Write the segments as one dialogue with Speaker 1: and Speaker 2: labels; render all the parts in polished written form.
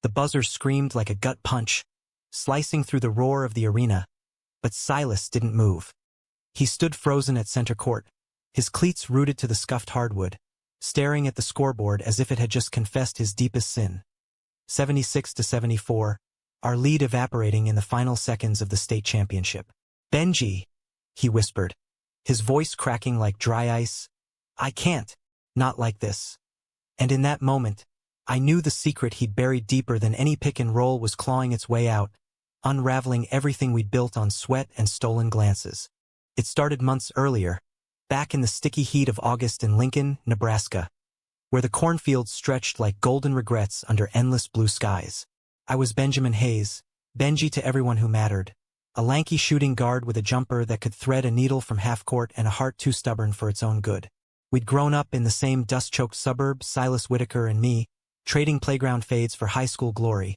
Speaker 1: The buzzer screamed like a gut punch, slicing through the roar of the arena, but Silas didn't move. He stood frozen at center court, his cleats rooted to the scuffed hardwood, staring at the scoreboard as if it had just confessed his deepest sin. 76-74, our lead evaporating in the final seconds of the state championship. "Benji," he whispered, his voice cracking like dry ice. "I can't. Not like this." And in that moment, I knew the secret he'd buried deeper than any pick and roll was clawing its way out, unraveling everything we'd built on sweat and stolen glances. It started months earlier, back in the sticky heat of August in Lincoln, Nebraska, where the cornfields stretched like golden regrets under endless blue skies. I was Benjamin Hayes, Benji to everyone who mattered, a lanky shooting guard with a jumper that could thread a needle from half-court and a heart too stubborn for its own good. We'd grown up in the same dust-choked suburb, Silas Whitaker and me, trading playground fades for high school glory,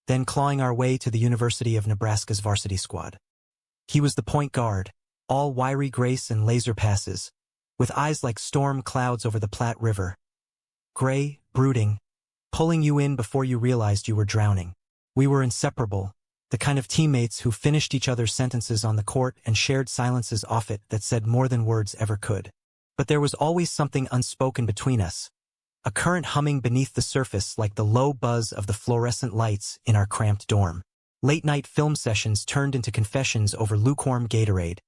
Speaker 1: then clawing our way to the University of Nebraska's varsity squad. He was the point guard, all wiry grace and laser passes, with eyes like storm clouds over the Platte River. Gray, brooding, pulling you in before you realized you were drowning. We were inseparable, the kind of teammates who finished each other's sentences on the court and shared silences off it that said more than words ever could. But there was always something unspoken between us, a current humming beneath the surface like the low buzz of the fluorescent lights in our cramped dorm. Late-night film sessions turned into confessions over lukewarm Gatorade.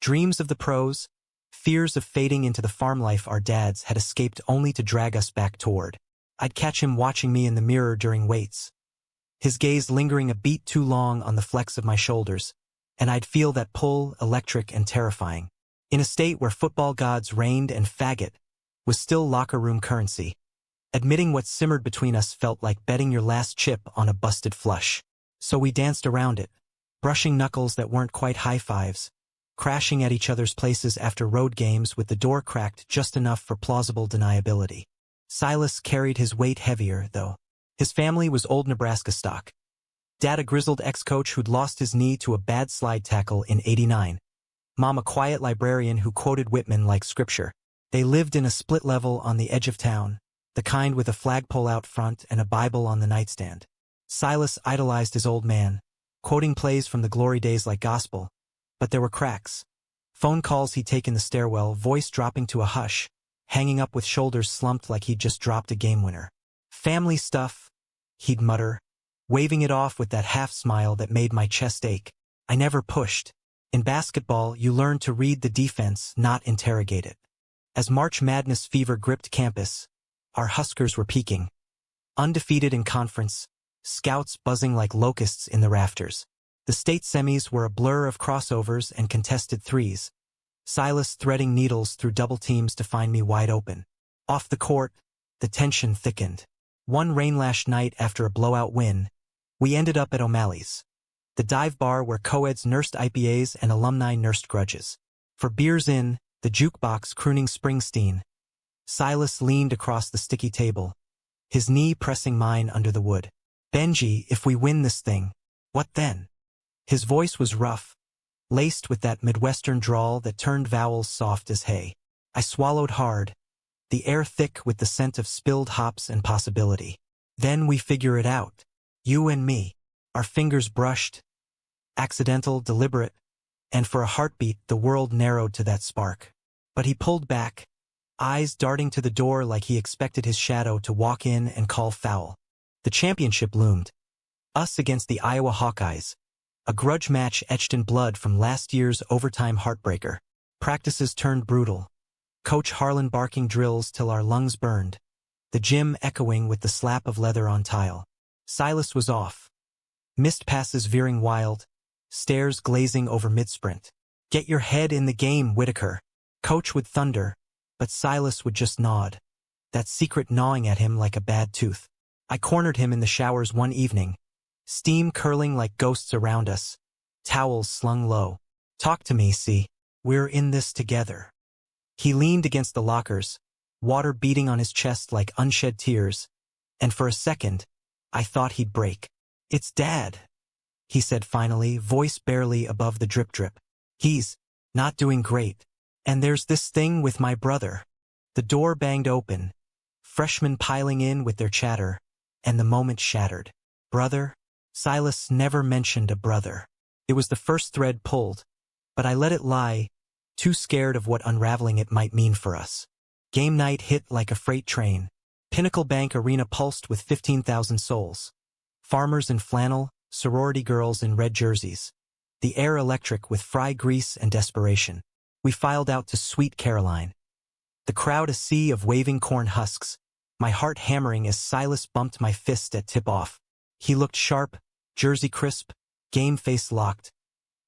Speaker 1: Dreams of the pros, fears of fading into the farm life our dads had escaped only to drag us back toward. I'd catch him watching me in the mirror during weights, his gaze lingering a beat too long on the flex of my shoulders, and I'd feel that pull, electric and terrifying. In a state where football gods reigned and faggot was still locker room currency, admitting what simmered between us felt like betting your last chip on a busted flush. So we danced around it, brushing knuckles that weren't quite high fives, crashing at each other's places after road games with the door cracked just enough for plausible deniability. Silas carried his weight heavier, though. His family was old Nebraska stock. Dad a grizzled ex-coach who'd lost his knee to a bad slide tackle in '89. Mom a quiet librarian who quoted Whitman like scripture. They lived in a split level on the edge of town, the kind with a flagpole out front and a Bible on the nightstand. Silas idolized his old man, quoting plays from the glory days like gospel, but there were cracks. Phone calls he'd take in the stairwell, voice dropping to a hush, hanging up with shoulders slumped like he'd just dropped a game winner. "Family stuff," he'd mutter, waving it off with that half-smile that made my chest ache. I never pushed. In basketball, you learn to read the defense, not interrogate it. As March Madness fever gripped campus, our Huskers were peaking. Undefeated in conference, scouts buzzing like locusts in the rafters. The state semis were a blur of crossovers and contested threes, Silas threading needles through double teams to find me wide open. Off the court, the tension thickened. One rain-lashed night after a blowout win, we ended up at O'Malley's, the dive bar where co-eds nursed IPAs and alumni nursed grudges. For beers in, the jukebox crooning Springsteen, Silas leaned across the sticky table, his knee pressing mine under the wood. "Benji, if we win this thing, what then?" His voice was rough, laced with that Midwestern drawl that turned vowels soft as hay. I swallowed hard, the air thick with the scent of spilled hops and possibility. "Then we figure it out. You and me." Our fingers brushed, accidental, deliberate, and for a heartbeat the world narrowed to that spark. But he pulled back, eyes darting to the door like he expected his shadow to walk in and call foul. The championship loomed. Us against the Iowa Hawkeyes, a grudge match etched in blood from last year's overtime heartbreaker. Practices turned brutal, Coach Harlan barking drills till our lungs burned, the gym echoing with the slap of leather on tile. Silas was off. Missed passes veering wild, stares glazing over mid-sprint. "Get your head in the game, Whitaker." Coach would thunder, but Silas would just nod, that secret gnawing at him like a bad tooth. I cornered him in the showers one evening, steam curling like ghosts around us, towels slung low. "Talk to me, see. We're in this together." He leaned against the lockers, water beating on his chest like unshed tears, and for a second, I thought he'd break. "It's Dad," he said finally, voice barely above the drip-drip. "He's not doing great. And there's this thing with my brother." The door banged open, freshmen piling in with their chatter, and the moment shattered. Brother? Silas never mentioned a brother. It was the first thread pulled, but I let it lie, too scared of what unraveling it might mean for us. Game night hit like a freight train. Pinnacle Bank Arena pulsed with 15,000 souls. Farmers in flannel, sorority girls in red jerseys. The air electric with fry grease and desperation. We filed out to Sweet Caroline. The crowd a sea of waving corn husks, my heart hammering as Silas bumped my fist at tip-off. He looked sharp, jersey crisp, game face locked,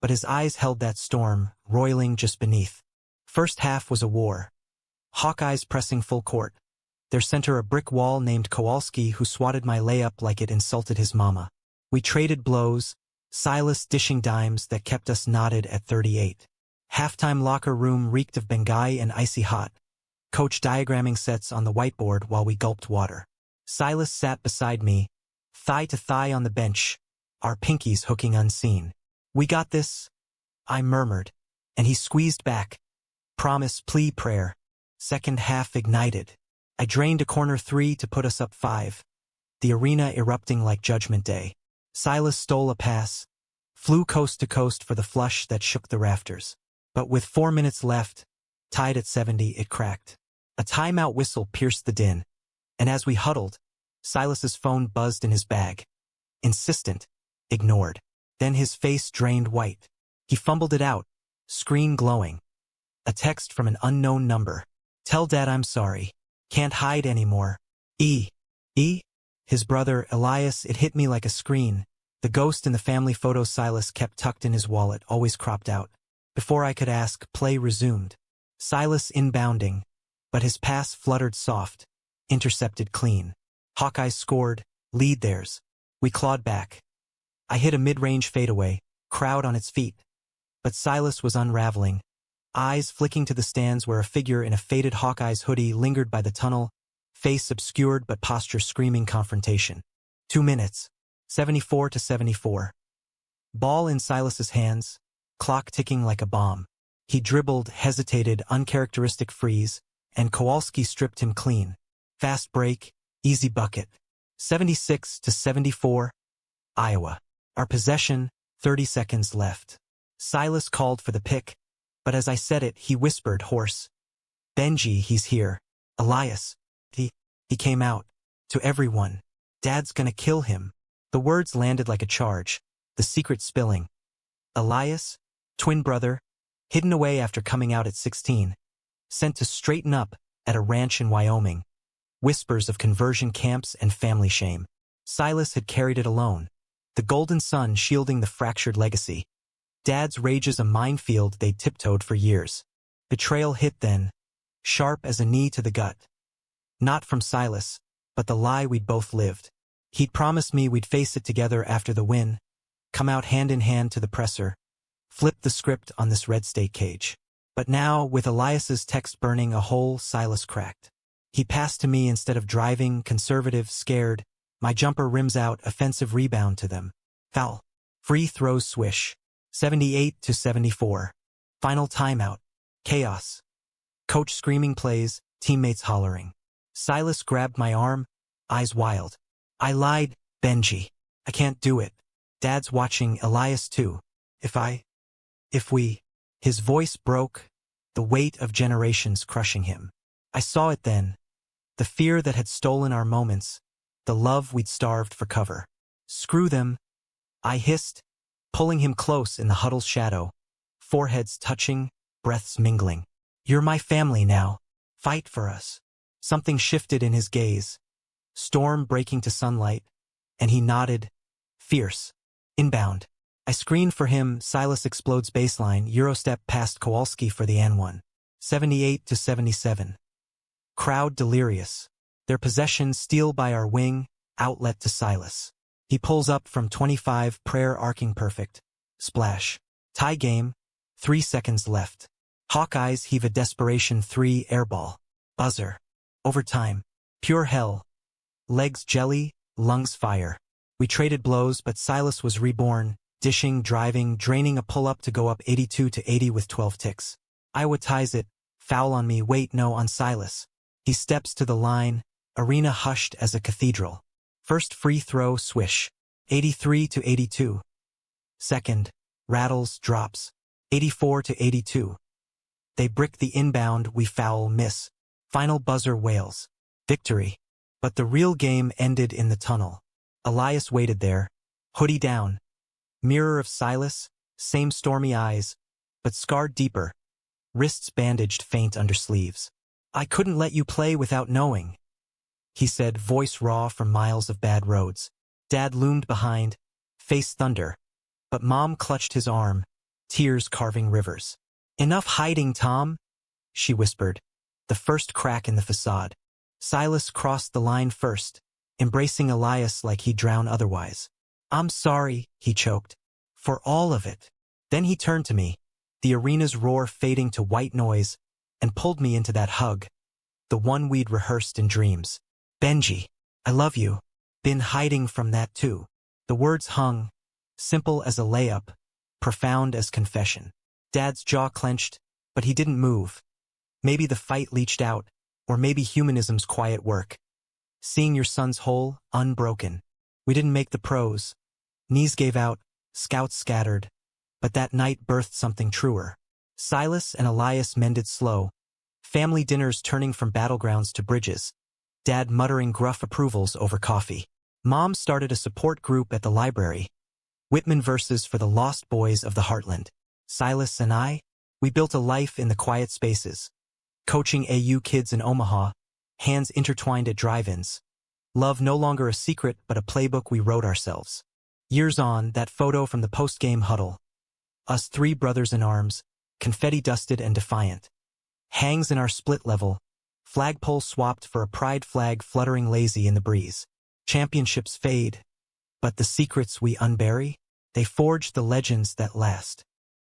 Speaker 1: but his eyes held that storm, roiling just beneath. First half was a war. Hawkeyes pressing full court. Their center a brick wall named Kowalski who swatted my layup like it insulted his mama. We traded blows, Silas dishing dimes that kept us knotted at 38. Halftime locker room reeked of Bengay and icy hot. Coach diagramming sets on the whiteboard while we gulped water. Silas sat beside me, thigh to thigh on the bench, our pinkies hooking unseen. We got this, I murmured, and he squeezed back. Promise, plea, prayer. Second half ignited. I drained a corner three to put us up 5. The arena erupting like Judgment Day. Silas stole a pass, flew coast to coast for the flush that shook the rafters. But with 4 minutes left, tied at 70, it cracked. A timeout whistle pierced the din, and as we huddled, Silas's phone buzzed in his bag. Insistent, ignored. Then his face drained white. He fumbled it out, screen glowing. A text from an unknown number. Tell Dad I'm sorry. Can't hide anymore. E. His brother, Elias. It hit me like a screen. The ghost in the family photo Silas kept tucked in his wallet, always cropped out. Before I could ask, play resumed. Silas inbounding, but his pass fluttered soft, intercepted clean. Hawkeyes scored, lead theirs. We clawed back. I hit a mid-range fadeaway, crowd on its feet. But Silas was unraveling, eyes flicking to the stands where a figure in a faded Hawkeyes hoodie lingered by the tunnel, face obscured but posture screaming confrontation. 2 minutes, 74-74. Ball in Silas's hands, clock ticking like a bomb. He dribbled, hesitated, uncharacteristic freeze, and Kowalski stripped him clean. Fast break, easy bucket. 76-74. Iowa. Our possession, 30 seconds left. Silas called for the pick, but as I said it, he whispered hoarse. Benji, he's here. Elias. He came out. To everyone. Dad's gonna kill him. The words landed like a charge, the secret spilling. Elias, twin brother, hidden away after coming out at 16, sent to straighten up at a ranch in Wyoming. Whispers of conversion camps and family shame. Silas had carried it alone. The golden sun shielding the fractured legacy. Dad's rage is a minefield they'd tiptoed for years. Betrayal hit then, sharp as a knee to the gut. Not from Silas, but the lie we'd both lived. He'd promised me we'd face it together after the win, come out hand in hand to the presser, flip the script on this red state cage. But now, with Elias's text burning a hole, Silas cracked. He passed to me instead of driving, conservative, scared. My jumper rims out, offensive rebound to them. Foul. Free throws swish. 78-74. Final timeout. Chaos. Coach screaming plays, teammates hollering. Silas grabbed my arm, eyes wild. I lied, Benji. I can't do it. Dad's watching, Elias too. If we... His voice broke, the weight of generations crushing him. I saw it then. The fear that had stolen our moments, the love we'd starved for cover. Screw them, I hissed, pulling him close in the huddle's shadow, foreheads touching, breaths mingling. You're my family now. Fight for us. Something shifted in his gaze. Storm breaking to sunlight, and he nodded, fierce. Inbound. I screened for him, Silas explodes baseline, Eurostep past Kowalski for the N1. 78-77. Crowd delirious. Their possession steal by our wing, outlet to Silas. He pulls up from 25, prayer arcing perfect. Splash. Tie game, 3 seconds left. Hawkeyes heave a desperation 3 airball. Buzzer. Overtime. Pure hell. Legs jelly, lungs fire. We traded blows, but Silas was reborn, dishing, driving, draining a pull-up to go up 82-80 with 12 ticks. Iowa ties it, foul on me, wait no on Silas. He steps to the line, arena hushed as a cathedral. First free throw, swish. 83 to 82. Second, rattles, drops. 84 to 82. They brick the inbound, we foul, miss. Final buzzer wails. Victory. But the real game ended in the tunnel. Elias waited there, hoodie down. Mirror of Silas, same stormy eyes, but scarred deeper. Wrists bandaged faint under sleeves. I couldn't let you play without knowing, he said, voice raw from miles of bad roads. Dad loomed behind, face thunder. But Mom clutched his arm, tears carving rivers. Enough hiding, Tom, she whispered, the first crack in the facade. Silas crossed the line first, embracing Elias like he'd drown otherwise. I'm sorry, he choked, for all of it. Then he turned to me, the arena's roar fading to white noise, and pulled me into that hug, the one we'd rehearsed in dreams. Benji, I love you. Been hiding from that too. The words hung, simple as a layup, profound as confession. Dad's jaw clenched, but he didn't move. Maybe the fight leached out, or maybe humanism's quiet work. Seeing your son's whole, unbroken. We didn't make the pros. Knees gave out, scouts scattered. But that night birthed something truer. Silas and Elias mended slow. Family dinners turning from battlegrounds to bridges. Dad muttering gruff approvals over coffee. Mom started a support group at the library. Whitman verses for the lost boys of the heartland. Silas and I, we built a life in the quiet spaces. Coaching AU kids in Omaha, hands intertwined at drive-ins. Love no longer a secret but a playbook we wrote ourselves. Years on, that photo from the post-game huddle. Us three brothers in arms, confetti-dusted and defiant. Hangs in our split level, flagpole swapped for a pride flag fluttering lazy in the breeze. Championships fade, but the secrets we unbury, they forge the legends that last.